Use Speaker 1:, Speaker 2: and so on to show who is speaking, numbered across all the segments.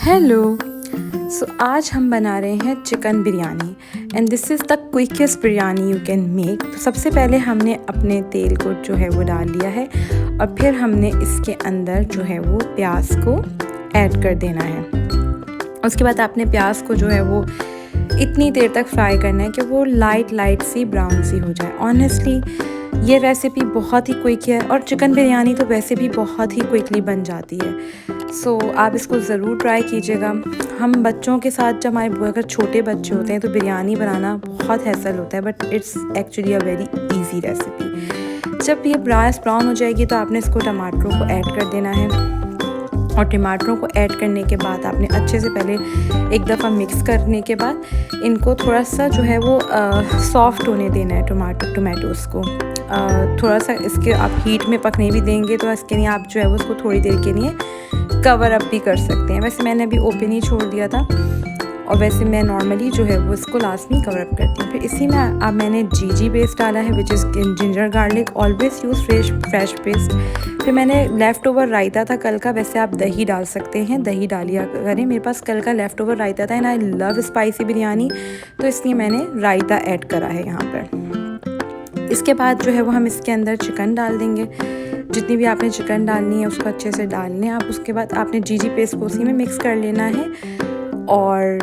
Speaker 1: Hello. सो आज हम बना रहे हैं chicken biryani and this is the quickest biryani you can make. सबसे पहले हमने अपने तेल को जो है वो डाल लिया है और फिर हमने इसके अंदर जो है वो प्याज को ऐड कर देना है। उसके बाद आपने प्याज को जो है वो इतनी देर तक फ्राई करना है कि वो लाइट सी ब्राउन सी हो जाए। ऑनेस्टली ये रेसिपी बहुत ही क्विक है और चिकन बिरयानी तो वैसे भी बहुत ही क्विकली बन जाती है। सो आप इसको ज़रूर ट्राई कीजिएगा। हम बच्चों के साथ जब हमारे अगर छोटे बच्चे होते हैं तो बिरयानी बनाना बहुत हैसल होता है, but it's actually a very easy recipe. जब ये ब्राउन हो जाएगी तो आपने इसको टमाटरों को ऐड कर देना है और टमाटरों को ऐड करने के बाद आपने अच्छे से पहले एक दफ़ा मिक्स करने के बाद इनको थोड़ा सा जो है वो सॉफ्ट होने देना है टोमेटोज़ को। थोड़ा सा इसके आप हीट में पकने भी देंगे तो इसके लिए आप जो है वो उसको थोड़ी देर के लिए कवर अप भी कर सकते हैं। वैसे मैंने अभी ओपन ही छोड़ दिया था और वैसे मैं नॉर्मली जो है वो इसको लास्ट में कवर अप करती हूँ। फिर इसी में अब मैंने जीजी पेस्ट डाला है which is ginger garlic. Always use fresh paste. फिर मैंने लेफ़्ट ओवर रायता था कल का, वैसे आप दही डाल सकते हैं, दही डालिया करें। मेरे पास कल का लेफ़्ट ओवर रायता था and I love spicy biryani, तो इसलिए मैंने रायता ऐड करा है यहाँ पर। इसके बाद जो है वो हम इसके अंदर चिकन डाल देंगे। जितनी भी आपने चिकन डालनी है उसको अच्छे से डाल लें आप। उसके बाद आपने जीजी पेस्ट को उसी में मिक्स कर लेना है और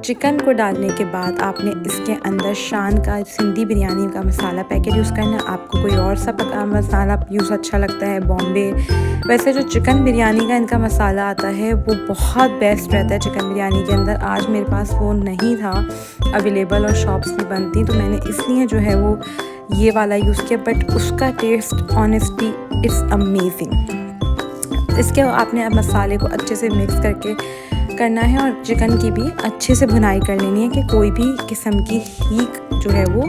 Speaker 1: चिकन को डालने के बाद आपने इसके अंदर शान का सिंधी बिरयानी का मसाला पैकेट यूज़ करना है। आपको कोई और सा मसाला यूज़ अच्छा लगता है, बॉम्बे। वैसे जो चिकन बिरयानी का इनका मसाला आता है वो बहुत बेस्ट रहता है चिकन बिरयानी के अंदर। आज मेरे पास वो नहीं था अवेलेबल और शॉप्स भी बंद थी, तो मैंने इसलिए जो है वो ये वाला यूज़ किया, बट उसका टेस्ट ऑनेस्टली इट्स अमेजिंग। इसके आपने अब मसाले को अच्छे से मिक्स करके करना है और चिकन की भी अच्छे से भुनाई कर लेनी है कि कोई भी किस्म की हीक जो है वो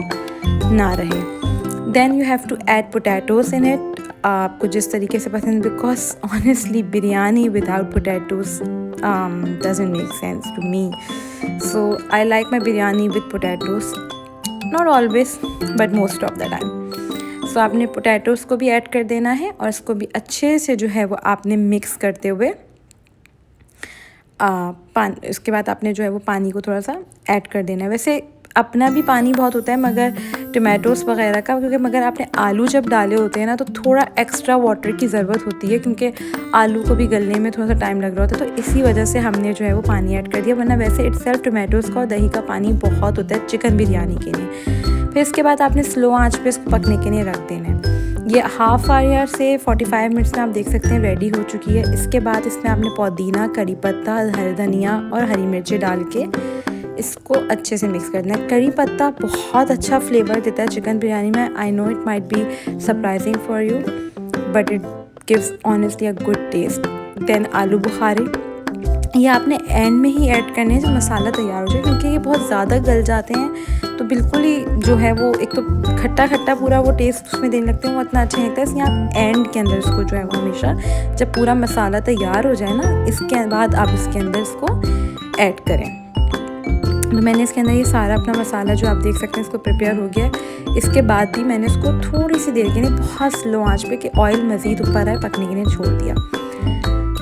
Speaker 1: ना रहे। Then you have to add potatoes in it, आपको जिस तरीके से पसंद, because honestly biryani without potatoes doesn't make sense to me. So I like my biryani with potatoes, not always but most of the time. So आपने potatoes को भी add कर देना है और इसको भी अच्छे से जो है वो आपने मिक्स करते हुए इसके बाद आपने जो है वो पानी को थोड़ा सा ऐड कर देना है। वैसे अपना भी पानी बहुत होता है मगर टमाटोज़ वगैरह का, क्योंकि मगर आपने आलू जब डाले होते हैं ना तो थोड़ा एक्स्ट्रा वाटर की ज़रूरत होती है, क्योंकि आलू को भी गलने में थोड़ा सा टाइम लग रहा होता है, तो इसी वजह से हमने जो है वो पानी ऐड कर दिया। वरना वैसे इटसेल्फ टमाटोज़ का और दही का पानी बहुत होता है चिकन बिरयानी के लिए। फिर इसके बाद आपने स्लो आँच पर इसको पकने के लिए रख देना है। ये हाफ़ आवर से 45 मिनट्स में आप देख सकते हैं रेडी हो चुकी है। इसके बाद इसमें आपने पुदीना, करी पत्ता, हरी धनिया और हरी मिर्ची डाल के इसको अच्छे से मिक्स करना है। करी पत्ता बहुत अच्छा फ्लेवर देता है चिकन बिरयानी में। I know it might be surprising for you but it gives honestly a good taste. Then आलू बुखारे, ये आपने एंड में ही ऐड करने हैं जब मसाला तैयार हो जाए, क्योंकि ये बहुत ज़्यादा गल जाते हैं तो बिल्कुल ही जो है वो एक तो खट्टा पूरा वो टेस्ट उसमें देने लगते हैं, वो इतना अच्छा नहीं लगता है। इसलिए आप एंड के अंदर इसको जो है वो हमेशा जब पूरा मसाला तैयार हो जाए ना, इसके बाद आप इसके अंदर इसको ऐड करें। तो मैंने इसके अंदर ये सारा अपना मसाला जो आप देख सकते हैं इसको प्रिपेयर हो गया है। इसके बाद भी मैंने इसको थोड़ी सी देर के लिए बहुत स्लो आँच पे कि ऑयल मज़ीद ऊपर आए पकने के लिए छोड़ दिया।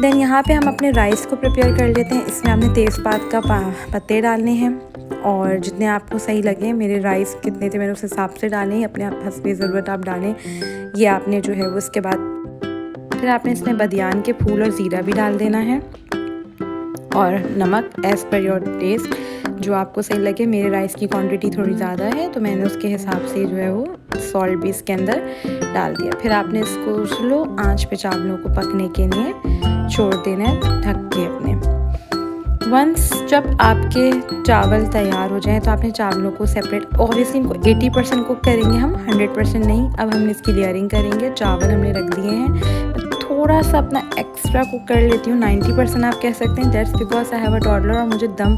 Speaker 1: देन यहाँ पे हम अपने राइस को प्रिपेयर कर लेते हैं। इसमें आपने तेज़पात का पत्ते डालने हैं और जितने आपको सही लगे, मेरे राइस कितने थे मैंने उस हिसाब से डालें, अपने हस्बी ज़रूरत आप डालें। ये आपने जो है वो उसके बाद फिर आपने इसमें बदियान के फूल और ज़ीरा भी डाल देना है और नमक एज़ पर योर टेस्ट जो आपको सही लगे। मेरे राइस की क्वांटिटी थोड़ी ज़्यादा है तो मैंने उसके हिसाब से जो है वो सॉल्ट भी इसके अंदर डाल दिया। फिर आपने इसको स्लो आंच पे चावलों को पकने के लिए छोड़ देना है ढक के अपने। वंस जब आपके चावल तैयार हो जाएं तो आपने चावलों को सेपरेट, ऑब्वियसली इनको 80% कुक करेंगे हम, 100% नहीं। अब हम इसकी लेयरिंग करेंगे। चावल हमने रख दिए हैं, थोड़ा सा अपना एक्स्ट्रा कुक कर लेती हूँ, 90% आप कह सकते हैं। That's because I have a toddler और मुझे दम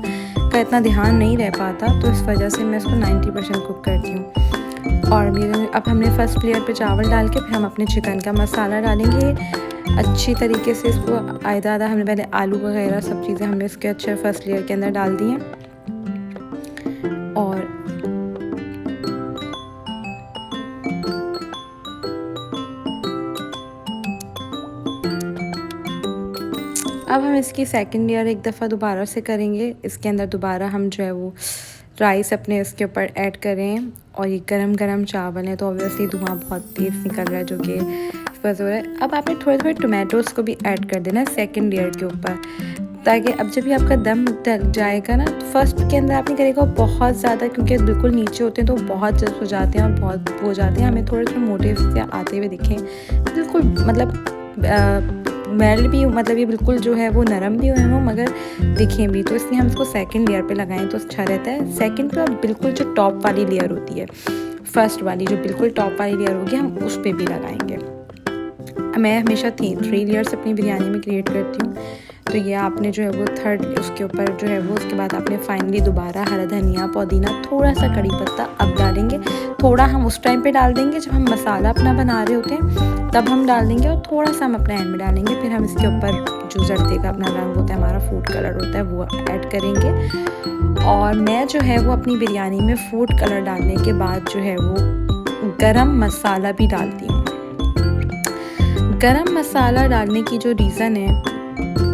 Speaker 1: का इतना ध्यान नहीं रह पाता, तो इस वजह से मैं इसको 90% कुक करती हूँ। और मेरे अब हमने फर्स्ट लेयर पे चावल डाल के फिर हम अपने चिकन का मसाला डालेंगे अच्छी तरीके से। इसको आधा हमने पहले आलू वगैरह सब चीज़ें हमने इसके अच्छे फर्स्ट लेयर के अंदर डाल दी हैं और अब हम इसकी सेकंड लेयर एक दफ़ा दोबारा से करेंगे। इसके अंदर दोबारा हम जो है वो राइस अपने इसके ऊपर ऐड करें और ये गरम गरम चावल हैं तो ऑब्वियसली धुआं बहुत तेज़ निकल रहा है जो कि बस हो रहा है। अब आपने थोड़े थोड़े टोमेटोज़ को भी ऐड कर देना सेकंड लेयर के ऊपर, ताकि अब जब भी आपका दम डल जाएगा ना तो फर्स्ट के अंदर आपने करेगा बहुत ज़्यादा, क्योंकि बिल्कुल नीचे होते हैं तो बहुत जल्द हो जाते हैं और बहुत हो जाते हैं, हमें थोड़े थोड़े मोटे से आते हुए दिखें बिल्कुल, मतलब मेल्ट भी, मतलब ये बिल्कुल जो है वो नरम भी हुए हों मगर दिखें भी, तो इसलिए हम इसको सेकंड लेयर पे लगाएं तो अच्छा रहता है। सेकंड पे बिल्कुल जो टॉप वाली लेयर होती है, फर्स्ट वाली जो बिल्कुल टॉप वाली लेयर होगी, हम उस पर भी लगाएंगे। मैं हमेशा 3 लेयर्स अपनी बिरयानी में क्रिएट करती हूँ, तो ये आपने जो है वो थर्ड उसके ऊपर जो है वो, उसके बाद आपने फाइनली दोबारा हरा धनिया, पुदीना, थोड़ा सा कड़ी पत्ता अब डालेंगे। थोड़ा हम उस टाइम पे डाल देंगे जब हम मसाला अपना बना रहे होते हैं, तब हम डाल देंगे, और थोड़ा सा हम अपने एंड में डालेंगे। फिर हम इसके ऊपर जो जर्दे का अपना रंग होता है, हमारा फूड कलर होता है, वो ऐड करेंगे। और मैं जो है वो अपनी बिरयानी में फूड कलर डालने के बाद जो है वो गरम मसाला भी डालती हूँ। गरम मसाला डालने की जो रीज़न है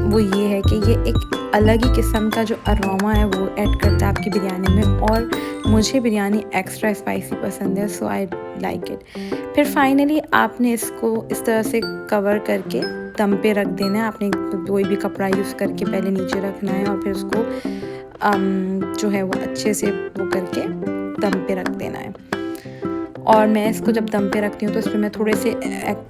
Speaker 1: वो ये है कि ये एक अलग ही किस्म का जो अरोमा है वो ऐड करता है आपकी बिरयानी में, और मुझे बिरयानी एक्स्ट्रा स्पाइसी पसंद है, सो आई लाइक इट। फिर फाइनली आपने इसको इस तरह से कवर करके दम पे रख देना है। आपने कोई भी कपड़ा यूज़ करके पहले नीचे रखना है और फिर उसको जो है वो अच्छे से वो करके दम पे रख देना है। और मैं इसको जब दम पे रखती हूँ तो इस पर मैं थोड़े से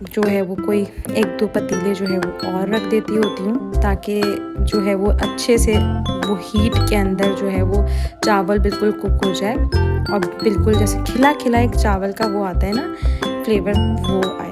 Speaker 1: जो है वो कोई 1-2 पतीले जो है वो और रख देती होती हूँ, ताकि जो है वो अच्छे से वो हीट के अंदर जो है वो चावल बिल्कुल कुक हो जाए और बिल्कुल जैसे खिला खिला एक चावल का वो आता है ना फ्लेवर, वो आए।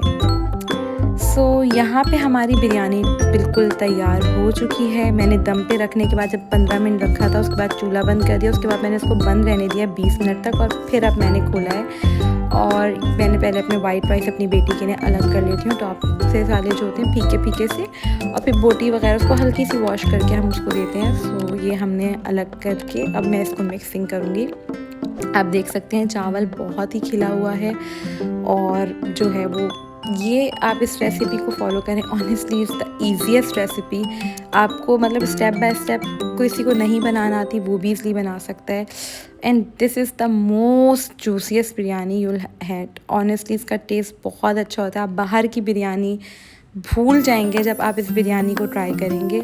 Speaker 1: सो यहाँ पे हमारी बिरयानी बिल्कुल तैयार हो चुकी है। मैंने दम पे रखने के बाद जब 15 मिनट रखा था, उसके बाद चूल्हा बंद कर दिया, उसके बाद मैंने इसको बंद रहने दिया 20 मिनट तक, और फिर अब मैंने खोला है। और मैंने पहले अपने वाइट राइस अपनी बेटी के लिए अलग कर लेती हूँ, टॉप से साले जो होते हैं फीके फीके से, और फिर बोटी वगैरह उसको हल्की सी वॉश करके हम उसको देते हैं। सो ये हमने अलग करके अब मैं इसको मिक्सिंग करूँगी। आप देख सकते हैं चावल बहुत ही खिला हुआ है, और जो है वो ये आप इस रेसिपी को फॉलो करें। Honestly it's the easiest recipe. आपको मतलब स्टेप बाय स्टेप किसी को नहीं बनाना आती वो भी ईज़िली बना सकता है। And this is the most juiciest biryani you will had. Honestly इसका टेस्ट बहुत अच्छा होता है। आप बाहर की बिरयानी भूल जाएंगे जब आप इस बिरयानी को ट्राई करेंगे।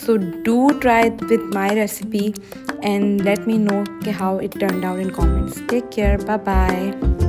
Speaker 1: So do try with my recipe and let me know कि how it turn out in comments. Take care, bye bye.